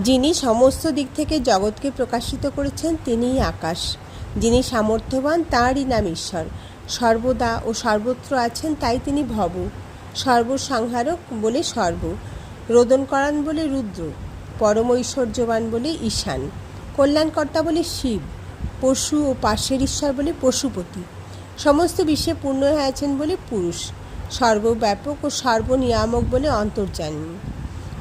যিনি সমস্ত দিক থেকে জগৎকে প্রকাশিত করেছেন তিনিই আকাশ। যিনি সামর্থ্যবান তাঁরই নাম ঈশ্বর। সর্বদা ও সর্বত্র আছেন তাই তিনি ভব। সর্বসংহারক বলে সর্ব, রোদনকরান বলে রুদ্র, পরম ঐশ্বর্যবান বলে ঈশান, কল্যাণকর্তা বলে শিব, পশু ও পাশের ঈশ্বর বলে পশুপতি, সমস্ত বিশ্বে পূর্ণ হয়ে আছেন বলে পুরুষ, সর্বব্যাপক ও সর্বনিয়ামক বলে অন্তর্যামী,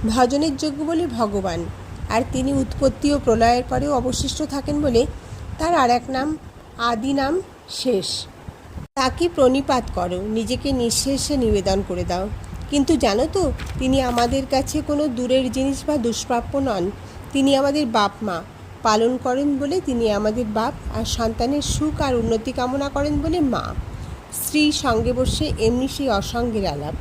ভজনের যোগ্য বলে ভগবান। আর তিনি উৎপত্তি ও প্রলয়ের পরেও অবশিষ্ট থাকেন বলে তার আর এক নাম আদি নাম শেষ। তাকে প্রণিপাত করো, নিজেকে নিঃশেষে নিবেদন করে দাও। কিন্তু জানো তো, তিনি আমাদের কাছে কোনো দূরের জিনিস বা দুষ্প্রাপ্য নন। তিনি আমাদের বাপ মা, পালন করেন বলে তিনি আমাদের বাপ, আর সন্তানের সুখ আর উন্নতি কামনা করেন বলে মা। স্ত্রী সঙ্গে বসে এমনি সেই অসঙ্গের আলাপ।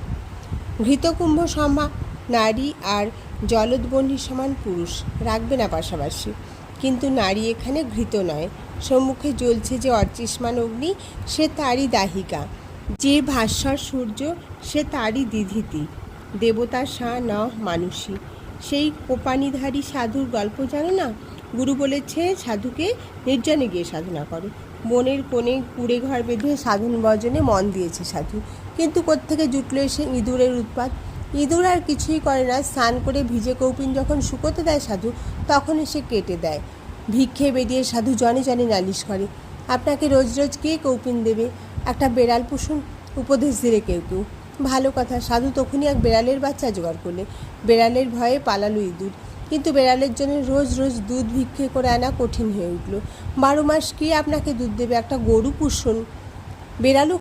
ঘৃতকুম্ভ সমান নারী আর জলদবহ্নির সমান পুরুষ রাখবে না পাশাপাশি। কিন্তু নারী এখানে ঘৃত নয়। সম্মুখে জ্বলছে যে অদৃশ্যমান অগ্নি, সে তারই দাহিকা। যে ভাস্বর সূর্য, সে তারই দিধিতি। দেবতা সা ন মানুষী। সেই কোপানিধারী সাধুর গল্প জানো না? গুরু বলেছে সাধুকে নির্জনে গিয়ে সাধনা করো। বনের কোণে কুড়ে ঘর বেঁধে সাধন ভজনে মন দিয়েছে সাধু। কিন্তু কোত্থেকে জুটলো এসে ইঁদুরের উৎপাত। ইঁদুর আর কিছুই করে না, স্নান করে ভিজে কৌপিন যখন শুকোতে দেয় সাধু, তখন এসে কেটে দেয়। ভিক্ষে বেরিয়ে সাধু জনে জনে নালিশ করে, আপনাকে রোজ রোজ কে কৌপিন দেবে? একটা বেড়াল পুষুন, উপদেশ দিলে কেউ কেউ। ভালো কথা, সাধু তখনই এক বেড়ালের বাচ্চা জোগাড় করলে। বেড়ালের ভয়ে পালালো ইঁদুর। কিন্তু বেড়ালের জন্য রোজ রোজ দুধ ভিক্ষে করে আনা কঠিন হয়ে উঠল। 12 মাস কে আপনাকে দুধ দেবে? একটা গরু পুষুন। বেড়ালও